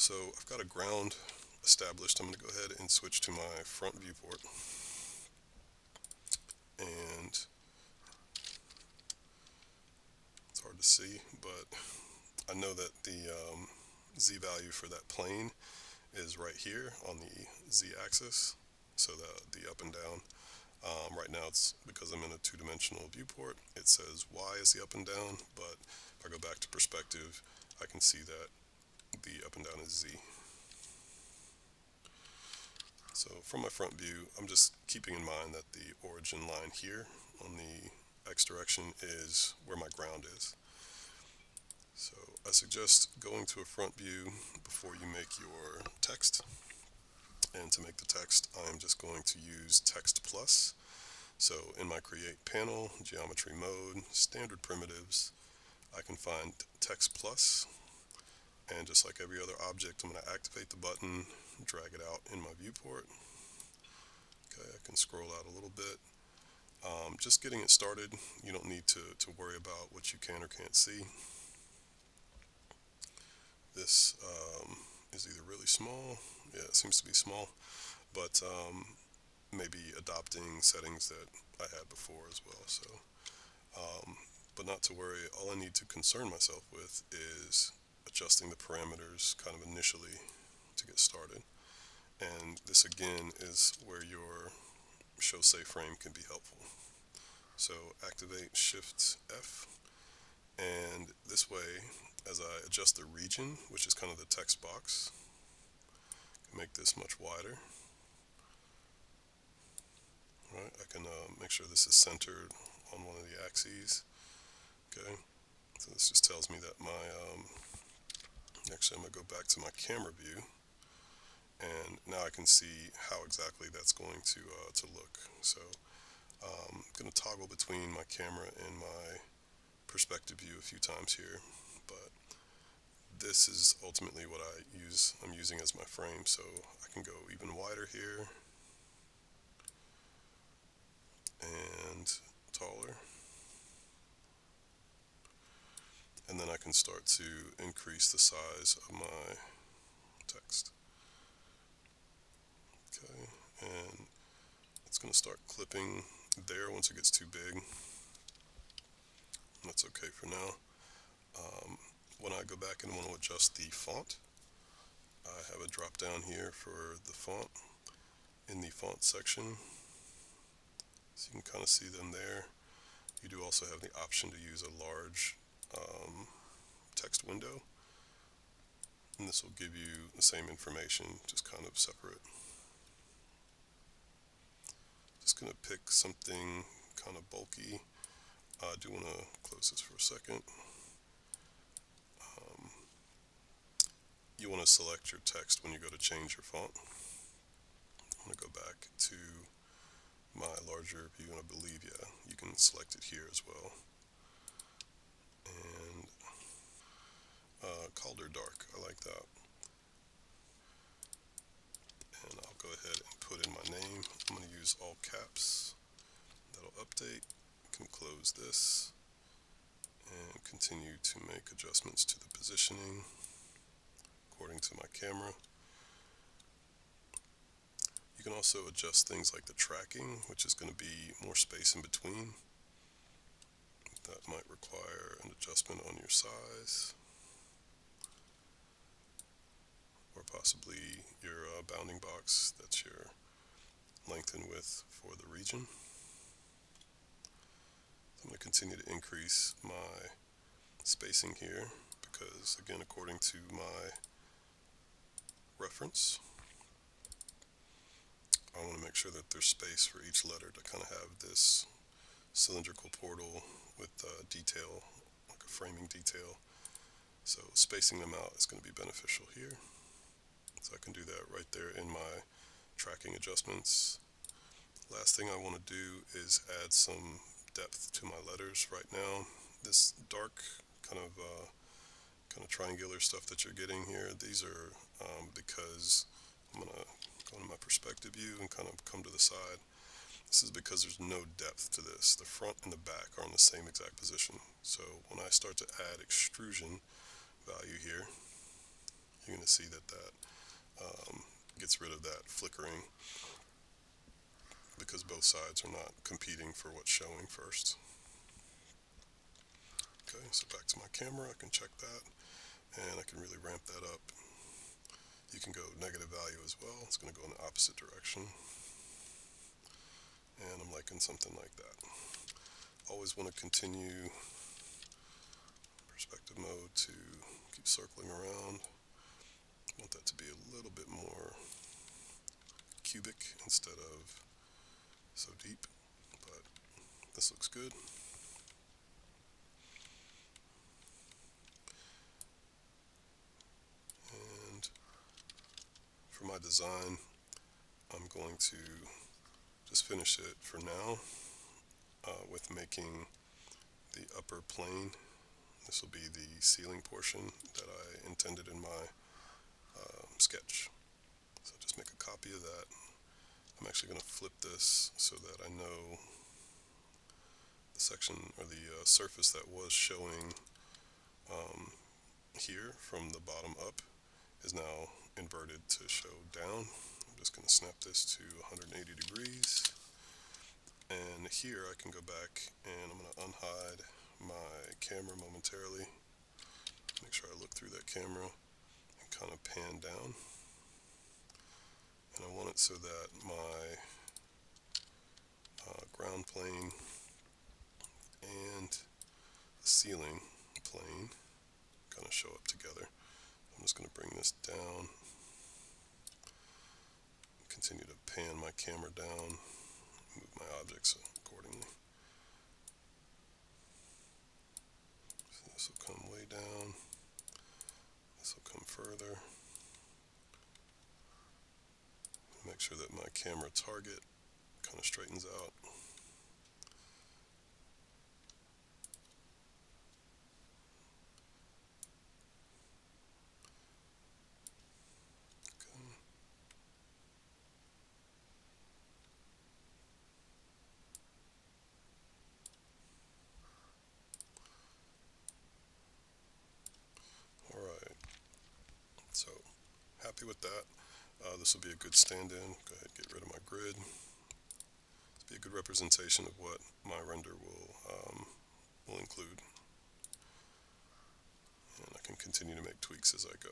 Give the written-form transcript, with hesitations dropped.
So I've got a ground established. I'm going to go ahead and switch to my front viewport. And it's hard to see, but I know that the Z value for that plane is right here on the Z axis, so the up and down. Right now it's because I'm in a two-dimensional viewport, it says Y is the up and down, but if I go back to perspective, I can see that the up and down is Z. So from my front view, I'm just keeping in mind that the origin line here on the X direction is where my ground is. So I suggest going to a front view before you make your text. And to make the text, I'm just going to use text plus. So in my create panel, geometry mode, standard primitives, I can find text plus. And just like every other object, I'm going to activate the button, drag it out in my viewport. Okay, I can scroll out a little bit. Just getting it started, you don't need to worry about what you can or can't see. This is either really small, yeah, it seems to be small, but maybe adopting settings that I had before as well. So, but not to worry, all I need to concern myself with is adjusting the parameters kind of initially to get started. And this again is where your show save frame can be helpful. So activate Shift F, and this way, as I adjust the region, which is kind of the text box, I can make this much wider. Right, I can make sure this is centered on one of the axes. Okay, so this just tells me that my, actually I'm going to go back to my camera view, and now I can see how exactly that's going to look. So I'm going to toggle between my camera and my perspective view a few times here, but this is ultimately what I'm using as my frame, so I can go even wider here and taller, and then I can start to increase the size of my text. Okay, and it's going to start clipping there once it gets too big. That's okay for now. When I go back and want to adjust the font, I have a drop down here for the font in the font section. So you can kind of see them there. You do also have the option to use a large text window, and this will give you the same information, just kind of separate. Just going to pick something kind of bulky. I do want to close this for a second. You want to select your text when you go to change your font. I'm going to go back to my larger view, and I believe, yeah, you can select it here as well. And Calder Dark, I like that. And I'll go ahead and put in my name. I'm going to use all caps. That'll update. You can close this and continue to make adjustments to the positioning according to my camera. You can also adjust things like the tracking, which is going to be more space in between. That might require an adjustment on your size, or possibly your bounding box, that's your length and width for the region. I'm going to continue to increase my spacing here because, again, according to my reference, I want to make sure that there's space for each letter to kind of have this cylindrical portal with detail, like a framing detail. So spacing them out is going to be beneficial here. So I can do that right there in my tracking adjustments. Last thing I want to do is add some depth to my letters right now. This dark kind of triangular stuff that you're getting here, these are because I'm going to go into my perspective view and kind of come to the side. This is because there's no depth to this. The front and the back are in the same exact position. So when I start to add extrusion value here, you're going to see that gets rid of that flickering, because both sides are not competing for what's showing first. Okay, so back to my camera, I can check that, and I can really ramp that up. You can go negative value as well. It's going to go in the opposite direction, and I'm liking something like that. Always want to continue perspective mode to keep circling around. I want that to be a little bit more cubic instead of so deep, but this looks good. And for my design, I'm going to just finish it for now with making the upper plane. This will be the ceiling portion that I intended in my sketch. So just make a copy of that. I'm actually going to flip this so that I know the section or the surface that was showing here from the bottom up is now inverted to show down. I'm just going to snap this to 180 degrees. And here I can go back and I'm going to unhide my camera momentarily. Make sure I look through that camera and kind of pan down. And I want it so that my ground plane and the ceiling plane kind of show up together. I'm just going to bring this down, continue to pan my camera down, move my objects accordingly. So this will come way down, this will come further. Make sure that my camera target kind of straightens out. Alright, so happy with that. This will be a good stand-in. Go ahead and get rid of my grid. This will be a good representation of what my render will include. And I can continue to make tweaks as I go.